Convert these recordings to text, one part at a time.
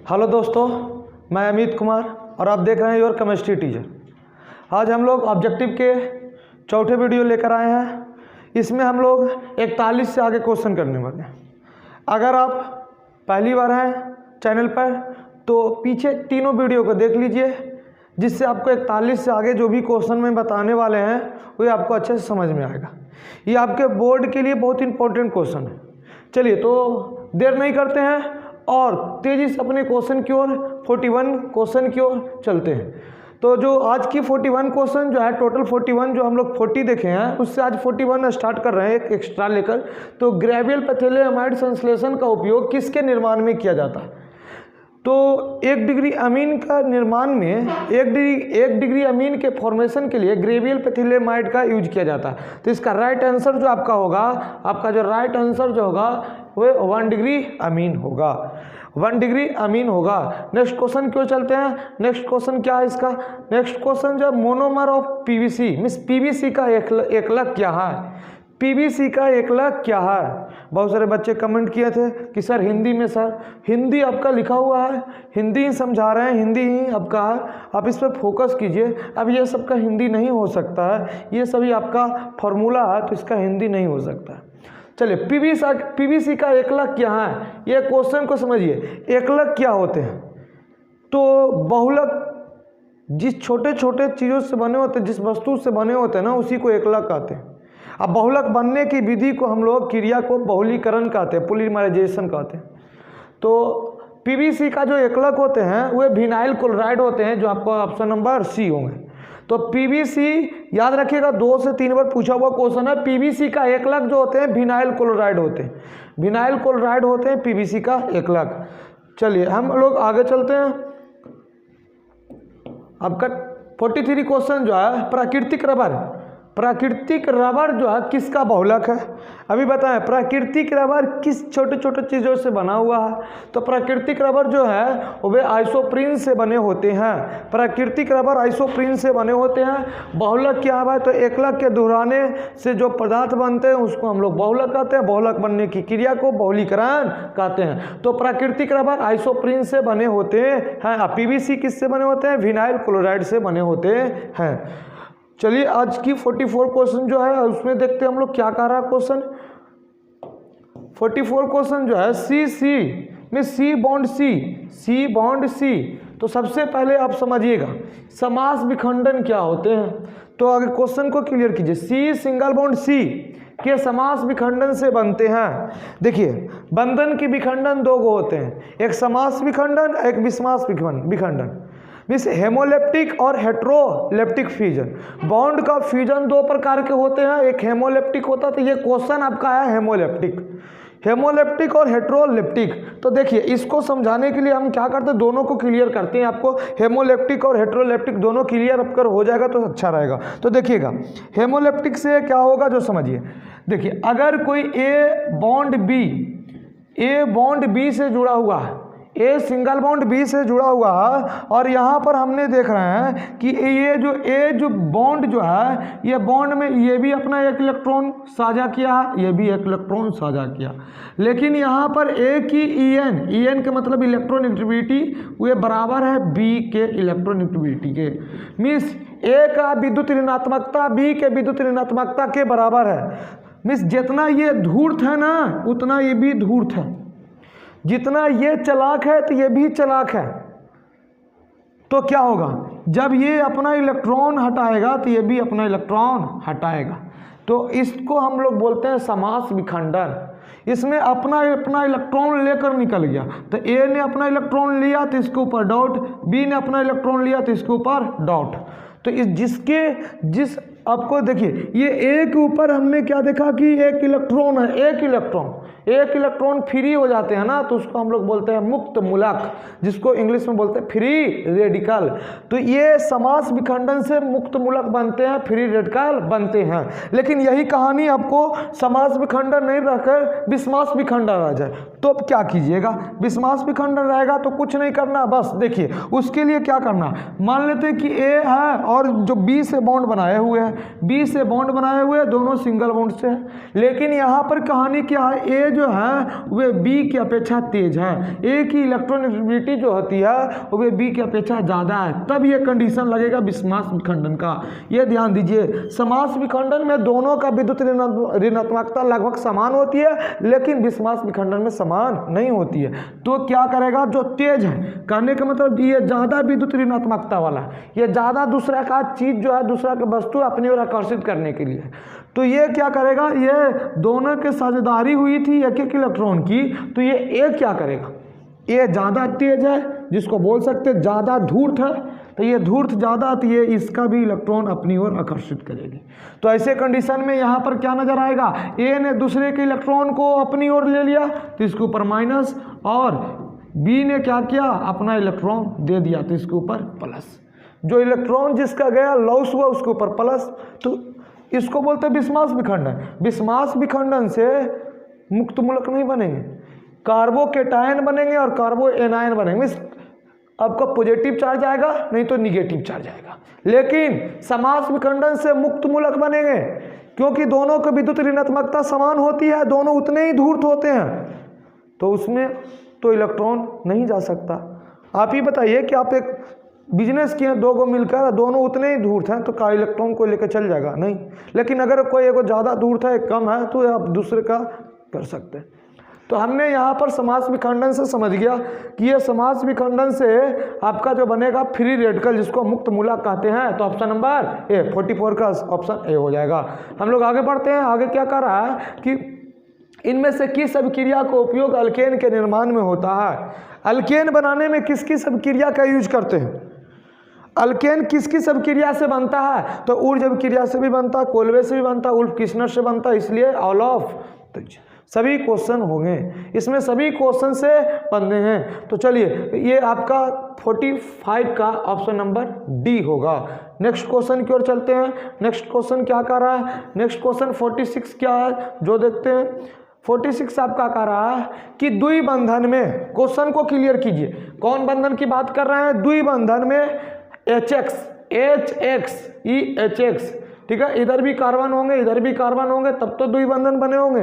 Hello दोस्तों, मैं अमित कुमार और आप देख रहे हैं योर केमिस्ट्री टीचर। आज हम लोग ऑब्जेक्टिव के चौथे वीडियो लेकर आए हैं। इसमें हम लोग 41 से आगे क्वेश्चन करने वाले हैं। अगर आप पहली बार हैं चैनल पर तो पीछे तीनों वीडियो को देख लीजिए, जिससे आपको 41 से आगे जो भी क्वेश्चन में बताने वाले हैं वो आपको अच्छे से समझ में आएगा। ये आपके बोर्ड के लिए बहुत इंपॉर्टेंट क्वेश्चन है। चलिए तो देर नहीं करते हैं और तेज़ी से अपने क्वेश्चन की ओर 41 क्वेश्चन की ओर चलते हैं। तो जो आज की 41 क्वेश्चन जो है, टोटल 41 जो हम लोग 40 देखे हैं, उससे आज 41 स्टार्ट कर रहे हैं एक एक्स्ट्रा लेकर। तो ग्रेवियल पैथियोलामाइड संश्लेषण का उपयोग किसके निर्माण में किया जाता है? तो 1 डिग्री अमीन का निर्माण में 1 डिग्री अमीन के फॉर्मेशन के लिए ग्रेवियल पैथियोलामाइड का यूज किया जाता है। तो इसका राइट आंसर जो आपका होगा, आपका जो राइट आंसर जो होगा वो 1 डिग्री अमीन होगा। 1 डिग्री अमीन होगा। नेक्स्ट क्वेश्चन क्यों चलते हैं। नेक्स्ट क्वेश्चन क्या है इसका? नेक्स्ट क्वेश्चन जो monomer of PVC means PVC का एकलक क्या है? पीवीसी का एकलक क्या है? बहुत सारे बच्चे कमेंट किए थे कि सर हिंदी में, सर हिंदी आपका लिखा हुआ है, हिंदी ही समझा रहे हैं, हिंदी ही आपका है, आप इस पर फोकस कीजिए। अब ये सबका हिंदी नहीं हो सकता है, ये सभी आपका फॉर्मूला है, तो इसका हिंदी नहीं हो सकता है। चलिए, पीवीसी का एकलक क्या है, ये क्वेश्चन को समझिए। एकलक क्या होते हैं? तो बहुलक जिस छोटे छोटे चीज़ों से बने होते हैं, जिस वस्तु से बने होते हैं ना, उसी को एकलक कहते हैं। अब बहुलक बनने की विधि को हम लोग क्रिया को बहुलीकरण कहते हैं, पॉलीमराइजेशन कहते हैं। तो पीवीसी का जो एकलक होते हैं वे विनाइल क्लोराइड होते हैं, जो आपका ऑप्शन नंबर सी होंगे। तो पीवीसी याद रखिएगा, 2 से 3 बार पूछा हुआ क्वेश्चन है। पीवीसी का एकलक जो होते हैं विनाइल क्लोराइड होते हैं, विनाइल क्लोराइड होते हैं पीवीसी का एकलक। चलिए हम लोग आगे चलते हैं। आपका 43 क्वेश्चन जो है, प्राकृतिक रबर। प्राकृतिक रबर जो है किसका बहुलक है? अभी बताएं, प्राकृतिक रबर किस छोटे छोटे चीज़ों से बना हुआ है? तो प्राकृतिक रबर जो है वे आइसोप्रीन से बने होते हैं। प्राकृतिक रबर आइसोप्रीन से बने होते हैं। बहुलक क्या है? तो एकलक के दोहराने से जो पदार्थ बनते हैं उसको हम लोग बहुलक कहते हैं। बहुलक बनने की क्रिया को बहुलीकरण कहते हैं। तो प्राकृतिक रबर आइसोप्रीन से बने होते हैं। पीवीसी किससे बने होते हैं? विनाइल क्लोराइड से बने होते हैं। चलिए आज की 44 क्वेश्चन जो है उसमें देखते हैं हम लोग क्या कह रहा है क्वेश्चन। 44 क्वेश्चन जो है सी में सी बॉन्ड सी। तो सबसे पहले आप समझिएगा समास विखंडन क्या होते हैं। तो अगर क्वेश्चन को क्लियर कीजिए, सी सिंगल बॉन्ड सी के समास विखंडन से बनते हैं। देखिए, बंधन की विखंडन 2 गो होते हैं, एक समास विखंडन, एक विषमास विखंडन। मीन्स हेमोलेप्टिक और हेट्रोलेप्टिक फ्यूजन। बॉन्ड का फ्यूजन 2 प्रकार के होते हैं, एक हेमोलेप्टिक होता है। तो ये क्वेश्चन आपका है हेमोलेप्टिक और हेट्रोलेप्टिक। तो देखिए, इसको समझाने के लिए हम क्या करते हैं, दोनों को क्लियर करते हैं। आपको हेमोलेप्टिक और हेट्रोलेप्टिक दोनों क्लियर अगर हो जाएगा तो अच्छा रहेगा। तो देखिएगा, हेमोलेप्टिक से क्या होगा जो समझिए। देखिए, अगर कोई ए बॉन्ड बी से जुड़ा हुआ है, ए सिंगल बॉन्ड बी से जुड़ा हुआ है, और यहाँ पर हमने देख रहे हैं कि ये जो बॉन्ड जो है, ये बॉन्ड में ये भी अपना एक इलेक्ट्रॉन साझा किया है, ये भी एक इलेक्ट्रॉन साझा किया, लेकिन यहाँ पर ए की ईएन के मतलब इलेक्ट्रोनेगेटिविटी वे बराबर है बी के इलेक्ट्रोनेगेटिविटी के। मीन्स ए का विद्युत ऋणात्मकता बी के विद्युत ऋणात्मकता के बराबर है। मीन्स जितना ये धूर्त है ना, उतना ये भी धूर्त है। जितना ये चालाक है तो ये भी चालाक है। तो क्या होगा, जब ये अपना इलेक्ट्रॉन हटाएगा तो ये भी अपना इलेक्ट्रॉन हटाएगा। तो इसको हम लोग बोलते हैं समास विखंडन। इसमें अपना इलेक्ट्रॉन लेकर निकल गया। तो ए ने अपना इलेक्ट्रॉन लिया तो इसके ऊपर डॉट, बी ने अपना इलेक्ट्रॉन लिया तो इसके ऊपर डॉट। तो जिस आपको देखिए, ये ए के ऊपर हमने क्या देखा कि एक इलेक्ट्रॉन है, एक इलेक्ट्रॉन फ्री हो जाते हैं ना, तो उसको हम लोग बोलते हैं मुक्त मूलक, जिसको इंग्लिश में बोलते हैं फ्री रेडिकल। तो ये समास विखंडन से मुक्त मूलक बनते हैं, फ्री रेडिकल बनते हैं। लेकिन यही कहानी आपको समास विखंडन नहीं रहकर विषमास विखंडन आ जाए तो अब क्या कीजिएगा, बिस्मास विखंडन रहेगा तो कुछ नहीं करना, बस देखिए उसके लिए क्या करना, मान लेते हैं कि ए है और जो बी से बॉन्ड बनाए हुए हैं, बी से बॉन्ड बनाए हुए दोनों सिंगल बॉन्ड से है, लेकिन यहाँ पर कहानी क्या है, ए जो है वे बी की अपेक्षा तेज है, ए की इलेक्ट्रोनेगेटिविटी जो होती है वे बी की अपेक्षा ज़्यादा है, तब ये कंडीशन लगेगा बिस्मास विखंडन का। ये ध्यान दीजिए, समास विखंडन में दोनों का विद्युत ऋणात्मकता लगभग समान होती है, लेकिन बिस्मास विखंडन में समान नहीं होती है। तो क्या करेगा, जो तेज है, कहने का मतलब ये ज़्यादा विद्युत ऋणात्मकता वाला है, ये ज़्यादा दूसरा का चीज़ जो है, दूसरा का वस्तु अपनी ओर आकर्षित करने के लिए, तो ये क्या करेगा, ये दोनों के साझेदारी हुई थी एक एक इलेक्ट्रॉन की, तो ये ए क्या करेगा, ये ज़्यादा तेज है, जिसको बोल सकते हैं ज़्यादा धूर्त है, तो ये धूर्त ज़्यादा, तो ये इसका भी इलेक्ट्रॉन अपनी ओर आकर्षित करेगी। तो ऐसे कंडीशन में यहाँ पर क्या नजर आएगा, ए ने दूसरे के इलेक्ट्रॉन को अपनी ओर ले लिया तो इसके ऊपर माइनस, और बी ने क्या किया, अपना इलेक्ट्रॉन दे दिया तो इसके ऊपर प्लस, जो इलेक्ट्रॉन जिसका गया लॉस हुआ उसके ऊपर प्लस, तो इसको बोलते हैं बिस्मास विखंडन। बिस्मास विखंडन से मुक्त मूलक नहीं बनेंगे, कार्बोकेटायन बनेंगे और कार्बो एनायन बनेंगे, आपका पॉजिटिव चार्ज आएगा नहीं तो निगेटिव चार्ज आएगा, लेकिन समास विखंडन से मुक्त मूलक बनेंगे, क्योंकि दोनों की विद्युत ऋणात्मकता समान होती है, दोनों उतने ही धूर्त होते हैं, तो उसमें तो इलेक्ट्रॉन नहीं जा सकता। आप ही बताइए कि आप एक बिजनेस किए, दो को मिलकर दोनों उतने ही धूर्त हैं, तो का इलेक्ट्रॉन को लेकर चल जाएगा नहीं, लेकिन अगर कोई एक ज़्यादा धूर्त है एक कम है तो आप दूसरे का कर सकते हैं। तो हमने यहाँ पर समास विखंडन से समझ गया कि ये समास विखंडन से आपका जो बनेगा फ्री रेडिकल, जिसको मुक्त मूलक कहते हैं, तो ऑप्शन नंबर ए 44 का ऑप्शन ए हो जाएगा। हम लोग आगे बढ़ते हैं, आगे क्या कर रहा है कि इनमें से किस अभिक्रिया का उपयोग अल्केन के निर्माण में होता है। अल्केन बनाने में किस किस अभिक्रिया का यूज करते हैं, अल्केन किस किस अभिक्रिया से बनता है, तो ऊर्ज अभिक्रिया से भी बनता है, कोलवे से भी बनता है, उल्फ किस्नर से बनता है, इसलिए ऑल ऑफ सभी क्वेश्चन होंगे इसमें, सभी क्वेश्चन से बनने हैं। तो चलिए ये आपका 45 का ऑप्शन नंबर डी होगा। नेक्स्ट क्वेश्चन की ओर चलते हैं। नेक्स्ट क्वेश्चन क्या कर रहा है, नेक्स्ट क्वेश्चन 46 क्या है जो देखते हैं। 46 आपका कह रहा है कि द्विबंधन में, क्वेश्चन को क्लियर कीजिए, कौन बंधन की बात कर रहे हैं, द्विबंधन में HX, ठीक है, इधर भी कार्बन होंगे इधर भी कार्बन होंगे, तब तो द्विबंधन बने होंगे।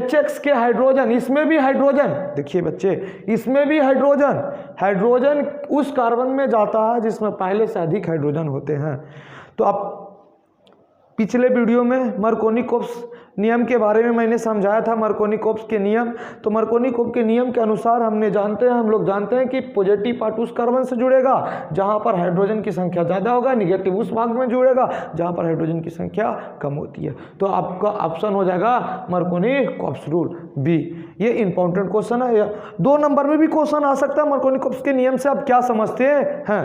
HX के हाइड्रोजन, इसमें भी हाइड्रोजन, देखिए बच्चे इसमें भी हाइड्रोजन उस कार्बन में जाता है जिसमें पहले से अधिक हाइड्रोजन होते हैं। तो आप पिछले वीडियो में मार्कोनी-कोप्स नियम के बारे में मैंने समझाया था, मार्कोनी-कोप्स के नियम। तो मार्कोनी-कोप्स के नियम के अनुसार हम लोग जानते हैं कि पॉजिटिव पार्ट उस कार्बन से जुड़ेगा जहां पर हाइड्रोजन की संख्या ज़्यादा होगा, निगेटिव उस भाग में जुड़ेगा जहां पर हाइड्रोजन की संख्या कम होती है। तो आपका ऑप्शन हो जाएगा मार्कोनी-कोप्स रूल बी। ये इंपॉर्टेंट क्वेश्चन है, 2 नंबर में भी क्वेश्चन आ सकता है मार्कोनी-कोप्स के नियम से आप क्या समझते हैं।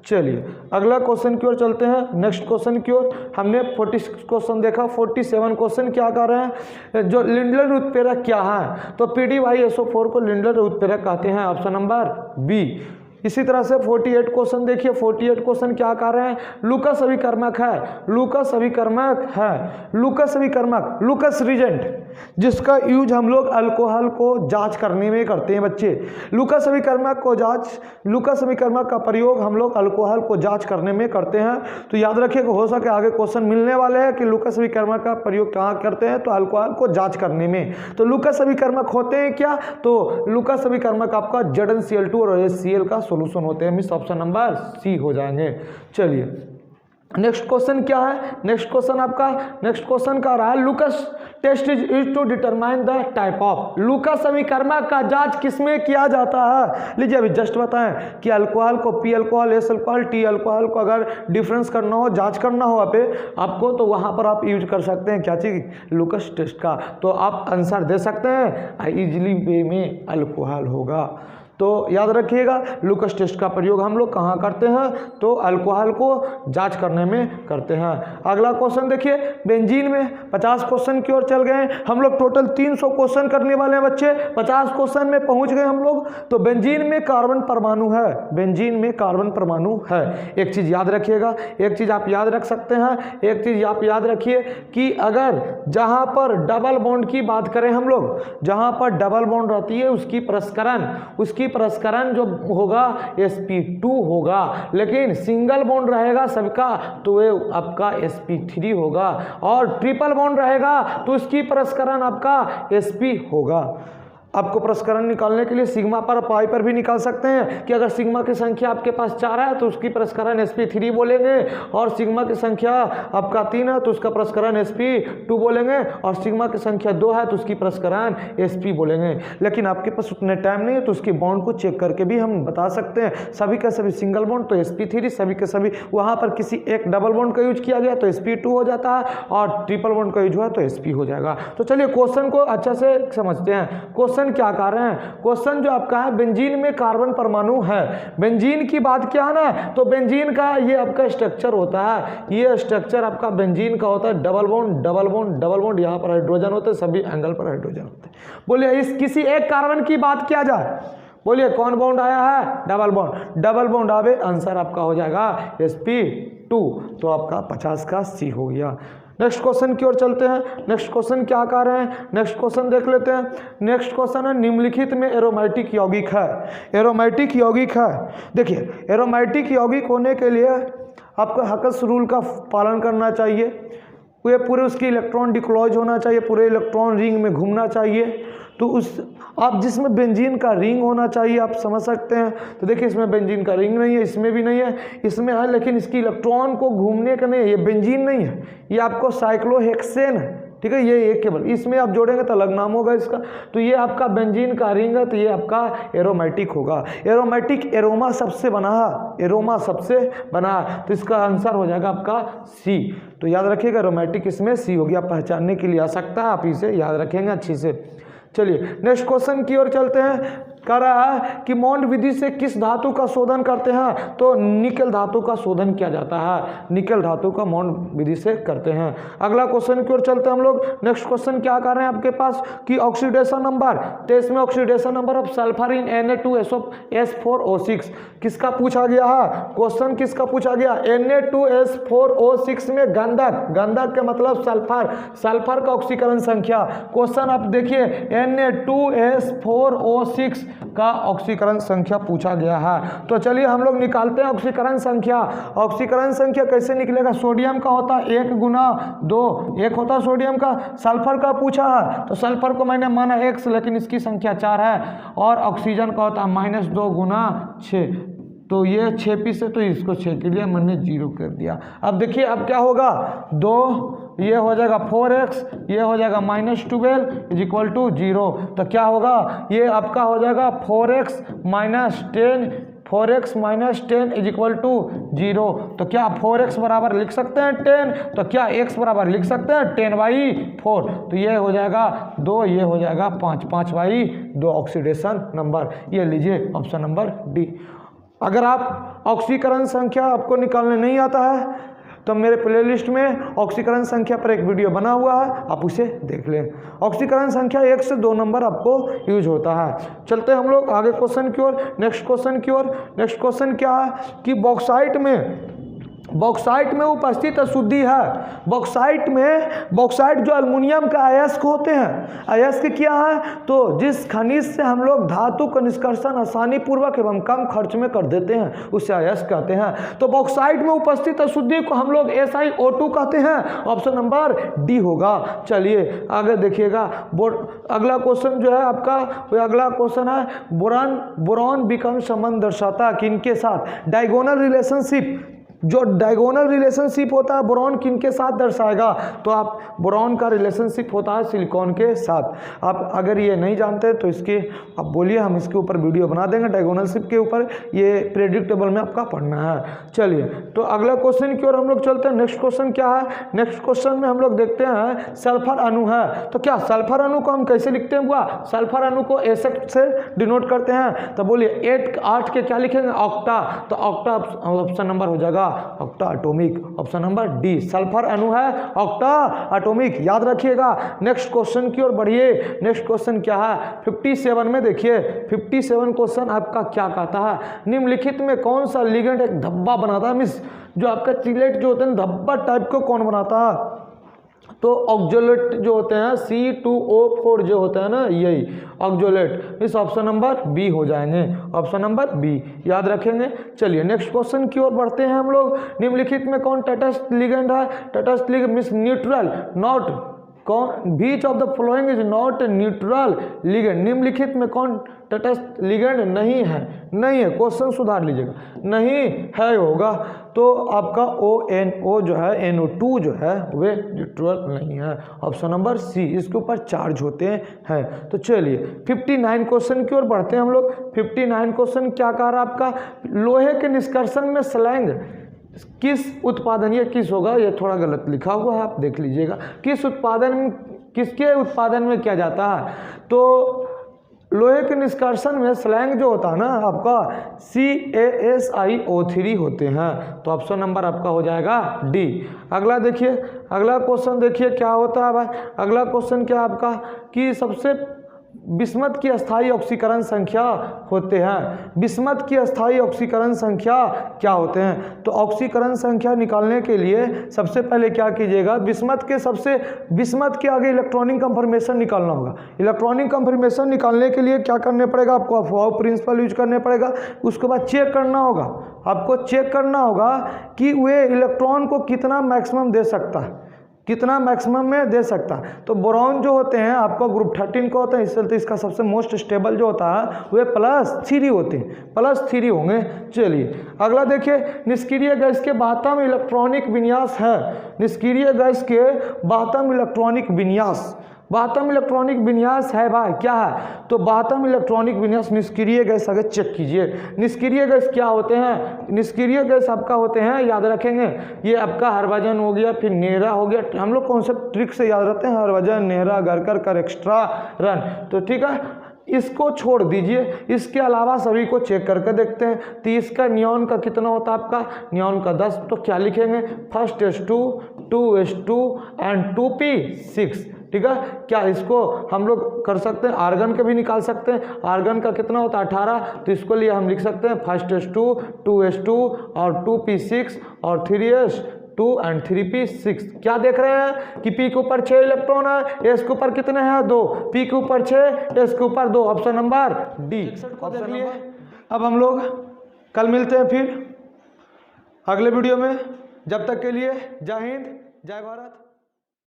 चलिए अगला क्वेश्चन की ओर चलते हैं। नेक्स्ट क्वेश्चन की ओर हमने 46 क्वेश्चन देखा। 47 क्वेश्चन क्या कर रहे हैं, जो लिंडलर उत्प्रेरक क्या है, तो PdYSO4 को लिंडलर उत्प्रेरक कहते हैं, ऑप्शन नंबर बी। इसी तरह से 48 क्वेश्चन देखिए। 48 क्वेश्चन क्या कर रहे हैं, लूकस अभिकर्मक है, लूकस रिजेंट, जिसका यूज हम लोग अल्कोहल को जांच करने में करते हैं बच्चे। लूकस अभिकर्मक का प्रयोग हम लोग अल्कोहल को जांच करने में करते हैं। तो याद रखिए, हो सके आगे क्वेश्चन मिलने वाले हैं कि लूकस अभिकर्मक का प्रयोग कहाँ करते हैं, तो अल्कोहल को जांच करने में। तो लूकस अभिकर्मक होते हैं क्या, तो लूकस अभिकर्मक आपका ZnCl2 और HCl का सोल्यूशन होते हैं, मिस ऑप्शन नंबर सी हो जाएंगे। चलिए नेक्स्ट क्वेश्चन क्या है, नेक्स्ट क्वेश्चन का रहा है, Lucas test is used to determine the type of. Lucas अभिकर्मक का जांच किसमें किया जाता है, लीजिए अभी जस्ट बताएं कि अल्कोहल को P alcohol, S alcohol, T alcohol को अगर डिफरेंस करना हो, जांच करना हो आपको, तो वहां पर आप यूज कर सकते हैं क्या चीज, लूकस टेस्ट का। तो आप आंसर दे सकते हैं इजिली वे में अल्कोहल होगा। तो याद रखिएगा लुकस टेस्ट का प्रयोग हम लोग कहाँ करते हैं, तो अल्कोहल को जांच करने में करते हैं। अगला क्वेश्चन देखिए, बेंजीन में 50 क्वेश्चन की ओर चल गए। हम लोग टोटल 300 क्वेश्चन करने वाले हैं बच्चे, 50 क्वेश्चन में पहुंच गए हम लोग। तो बेंजीन में कार्बन परमाणु है, बेंजीन में कार्बन परमाणु है। एक चीज याद रखिएगा, एक चीज आप याद रख सकते हैं, एक चीज आप याद रखिए कि अगर जहां पर डबल बॉन्ड की बात करें हम लोग, जहां पर डबल बॉन्ड रहती है उसकी प्रस्करण जो होगा sp2 होगा, लेकिन सिंगल बॉन्ड रहेगा सबका तो ये आपका sp3 होगा, और ट्रिपल बॉन्ड रहेगा तो इसकी प्रस्करण आपका sp होगा। आपको प्रस्करण निकालने के लिए सिग्मा पर पाई पर भी निकाल सकते हैं कि अगर सिग्मा की संख्या आपके पास 4 है तो उसकी प्रस्करण sp3 बोलेंगे, और सिग्मा की संख्या आपका 3 है तो उसका प्रस्करण sp2 बोलेंगे, और सिग्मा की संख्या 2 है तो उसकी प्रस्करण sp बोलेंगे। लेकिन आपके पास उतने टाइम नहीं है तो उसकी बॉन्ड को चेक करके भी हम बता सकते हैं। सभी का सभी सिंगल बॉन्ड तो sp3, सभी के सभी वहाँ पर किसी एक डबल बॉन्ड का यूज किया गया तो sp2 हो जाता है, और ट्रिपल बॉन्ड का यूज हुआ तो sp हो जाएगा। तो चलिए क्वेश्चन को अच्छा से समझते हैं। क्वेश्चन क्या कर रहे हैं, क्वेश्चन जो आपका है बेंजीन में कार्बन परमाणु है। बेंजीन की बात क्या है ना, तो बेंजीन का ये आपका स्ट्रक्चर होता है, ये स्ट्रक्चर आपका बेंजीन का होता है double bond double bond double bond, यहाँ पर हाइड्रोजन होते हैं, सभी एंगल पर हाइड्रोजन होते हैं। बोलिए इस किसी एक कार्बन की बात किया जाए, बोलिए कौन बॉन्ड आया है, डबल बॉन्ड, डबल बॉन्ड आवे, आंसर आपका हो जाएगा sp2, तो आपका 50 का सी हो गया। नेक्स्ट क्वेश्चन की ओर चलते हैं। नेक्स्ट क्वेश्चन क्या कर रहे हैं, नेक्स्ट क्वेश्चन देख लेते हैं। नेक्स्ट क्वेश्चन है निम्नलिखित में एरोमेटिक यौगिक है, एरोमेटिक यौगिक है। देखिए एरोमेटिक यौगिक होने के लिए आपको हकस रूल का पालन करना चाहिए, ये पूरे उसकी इलेक्ट्रॉन डिक्लॉज होना चाहिए, पूरे इलेक्ट्रॉन रिंग में घूमना चाहिए। तो उस आप जिसमें बेंजीन का रिंग होना चाहिए आप समझ सकते हैं। तो देखिए इसमें बेंजीन का रिंग नहीं है, इसमें भी नहीं है, इसमें है लेकिन इसकी इलेक्ट्रॉन को घूमने का नहीं है, ये बेंजीन नहीं है, ये आपको साइक्लोहेक्सेन है, ठीक है, ये एक केवल इसमें आप जोड़ेंगे तो अलग नाम होगा इसका। तो ये आपका बेंजीन का रिंग है, तो ये आपका एरोमेटिक होगा। एरोमेटिक एरोमा सबसे बना है, एरोमा सबसे बना है, तो इसका आंसर हो जाएगा आपका सी। तो याद रखिएगा एरोमेटिक इसमें सी होगी, आप पहचानने के लिए आ सकता है, आप इसे याद रखेंगे अच्छी से। चलिए नेक्स्ट क्वेश्चन की ओर चलते हैं। कह रहा है कि मॉन्ड विधि से किस धातु का शोधन करते हैं, तो निकेल धातु का शोधन किया जाता है, निकेल धातु का मॉन्ड विधि से करते हैं। अगला क्वेश्चन की ओर चलते हैं हम लोग। नेक्स्ट क्वेश्चन क्या कर रहे हैं आपके पास कि ऑक्सीडेशन नंबर, तो इसमें oxidation number of sulphur in Na2SO4O6 किसका पूछा गया है, क्वेश्चन किसका पूछा गया, Na2S4O6 में गंधक, गंधक के मतलब सल्फर, सल्फर का ऑक्सीकरण संख्या। क्वेश्चन आप देखिए Na2S4O6 का ऑक्सीकरण संख्या पूछा गया है। तो चलिए हम लोग निकालते हैं ऑक्सीकरण संख्या। ऑक्सीकरण संख्या कैसे निकलेगा, सोडियम का होता है 1 गुना 2, एक होता है सोडियम का। सल्फर का पूछा है तो सल्फर को मैंने माना x, लेकिन इसकी संख्या 4 है, और ऑक्सीजन का होता है -2 गुना 6, तो ये 6 पीस है तो इसको 6 के लिए मैंने 0 कर दिया। अब देखिए अब क्या होगा, 2 ये हो जाएगा 4x, ये हो जाएगा -12 = 0, तो क्या होगा, ये आपका हो जाएगा 4x - 10 = 0। तो क्या 4x बराबर लिख सकते हैं 10, तो क्या x बराबर लिख सकते हैं 10/4, तो ये हो जाएगा 2, ये हो जाएगा 5, 5/2 ऑक्सीडेशन नंबर। ये लीजिए ऑप्शन नंबर डी। अगर आप ऑक्सीकरण संख्या आपको निकालने नहीं आता है तो मेरे प्लेलिस्ट में ऑक्सीकरण संख्या पर एक वीडियो बना हुआ है, आप उसे देख लें। ऑक्सीकरण संख्या 1 से 2 नंबर आपको यूज होता है। चलते हैं हम लोग आगे क्वेश्चन की ओर, नेक्स्ट क्वेश्चन की ओर। नेक्स्ट क्वेश्चन क्या है कि बॉक्साइट में उपस्थित अशुद्धि है। बॉक्साइट जो एल्युमिनियम का अयस्क होते हैं, अयस्क क्या है, तो जिस खनिज से हम लोग धातु का निष्कर्षण आसानी पूर्वक एवं कम खर्च में कर देते हैं उसे अयस्क कहते हैं। तो बॉक्साइट में उपस्थित अशुद्धि को हम लोग SiO2 कहते हैं, ऑप्शन नंबर डी होगा। चलिए आगे देखिएगा, अगला क्वेश्चन जो है आपका, अगला क्वेश्चन है बोरॉन विकर्ण संबंध दर्शाता है किनके साथ, डायगोनल रिलेशनशिप जो डायगोनल रिलेशनशिप होता है बोरॉन किन के साथ दर्शाएगा, तो आप बोरॉन का रिलेशनशिप होता है सिलिकॉन के साथ। आप अगर ये नहीं जानते तो इसके आप बोलिए, हम इसके ऊपर वीडियो बना देंगे डायगोनलशिप के ऊपर, ये प्रेडिक्टेबल में आपका पढ़ना है। चलिए तो अगला क्वेश्चन की ओर हम लोग चलते हैं। नेक्स्ट क्वेश्चन क्या है, नेक्स्ट क्वेश्चन में हम लोग देखते हैं सल्फर अणु है, तो क्या सल्फर अणु को हम कैसे लिखते हैं हुआ, सल्फर अणु को एसेट से डिनोट करते हैं, तो बोलिए 8 के क्या लिखेंगे, ऑक्टा, तो ऑक्टा ऑप्शन नंबर हो जाएगा octa atomic, option number D, sulphur अणु है ऑक्टा एटॉमिक, याद रखिएगा। नेक्स्ट क्वेश्चन की ओर बढ़िए। नेक्स्ट क्वेश्चन क्या है 57 में, देखिए 57 क्वेश्चन आपका क्या कहता है, निम्नलिखित में कौन सा लिगेंड एक धब्बा बनाता है, मीन्स जो आपका चिलेट जो होते हैं धब्बा टाइप को कौन बनाता है, तो ऑक्जोलेट जो होते हैं C2O4 जो होता है ना, यही ऑक्जोलेट, इस ऑप्शन नंबर बी हो जाएंगे, ऑप्शन नंबर बी, याद रखेंगे। चलिए नेक्स्ट क्वेश्चन की ओर बढ़ते हैं हम लोग। निम्नलिखित में कौन तटस्थ लिगेंड है, तटस्थ लिगेंड मींस न्यूट्रल, नॉट कौन, which of the following is not neutral ligand, निम्नलिखित में कौन तटस्थ लिगेंड नहीं है, नहीं है, क्वेश्चन सुधार लीजिएगा, नहीं है होगा, तो आपका ONO जो है NO2 जो है वे न्यूट्रल नहीं है, ऑप्शन नंबर सी, इसके ऊपर चार्ज होते हैं। तो चलिए 59 क्वेश्चन की ओर बढ़ते हैं हम लोग। 59 क्वेश्चन क्या कह रहा है आपका, लोहे के निष्कर्षण में स्लैंग किस उत्पादन, ये किस होगा, ये थोड़ा गलत लिखा हुआ है, आप देख लीजिएगा, किस उत्पादन, किसके उत्पादन में किया जाता है, तो लोहे के निष्कर्षण में स्लैंग जो होता है ना आपका CaSiO3 होते हैं, तो ऑप्शन नंबर आपका हो जाएगा डी। अगला देखिए, अगला क्वेश्चन देखिए क्या होता है भाई, अगला क्वेश्चन क्या आपका कि सबसे बिस्मथ की अस्थायी ऑक्सीकरण संख्या होते हैं, बिस्मथ की अस्थायी ऑक्सीकरण संख्या क्या होते हैं, तो ऑक्सीकरण संख्या निकालने के लिए सबसे पहले क्या कीजिएगा, बिस्मथ के आगे इलेक्ट्रॉनिक कंफर्मेशन निकालना होगा। इलेक्ट्रॉनिक कंफर्मेशन निकालने के लिए क्या करने पड़ेगा आपको, अफवाह प्रिंसिपल यूज करने पड़ेगा, उसके बाद चेक करना होगा, आपको चेक करना होगा कि वे इलेक्ट्रॉन को कितना मैक्सिमम दे सकता है, कितना मैक्सिमम में दे सकता है। तो बोरॉन जो होते हैं आपका ग्रुप 13 को होता है, इससे तो इसका सबसे मोस्ट स्टेबल जो होता है वे +3 होते हैं, +3 होंगे। चलिए अगला देखिए, निष्क्रिय गैस के 72 इलेक्ट्रॉनिक विन्यास है, निष्क्रिय गैस के 72 इलेक्ट्रॉनिक विन्यास, 72 इलेक्ट्रॉनिक विन्यास है भाई, क्या है, तो 72 इलेक्ट्रॉनिक विन्यास निष्क्रिय गैस, अगर चेक कीजिए निष्क्रिय गैस क्या होते हैं, निष्क्रिय गैस आपका होते हैं, याद रखेंगे, ये आपका हरवजन हो गया, फिर नेहरा हो गया, हम लोग कॉन्सेप्ट ट्रिक से याद रखते हैं, हरवजन, नेहरा, गरकर, कर, एक्स्ट्रा, रन, तो ठीक है, इसको छोड़ दीजिए, इसके अलावा सभी को चेक करके देखते हैं। तो इसका नियॉन का कितना होता है आपका, नियॉन का 10, तो क्या लिखेंगे, first S2, 2S2 and 2p6, ठीक है। क्या इसको हम लोग कर सकते हैं, आर्गन के भी निकाल सकते हैं, आर्गन का कितना होता है 18, तो इसको लिए हम लिख सकते हैं फर्स्ट S2, 2S2 और 2p6 और 3S2 एंड 3p6। क्या देख रहे हैं कि P के ऊपर 6 इलेक्ट्रॉन है, S के ऊपर कितने हैं 2, P के ऊपर 6, S के ऊपर 2, ऑप्शन नंबर डी। अब हम लोग कल मिलते हैं फिर अगले वीडियो में, जब तक के लिए जय हिंद, जय भारत।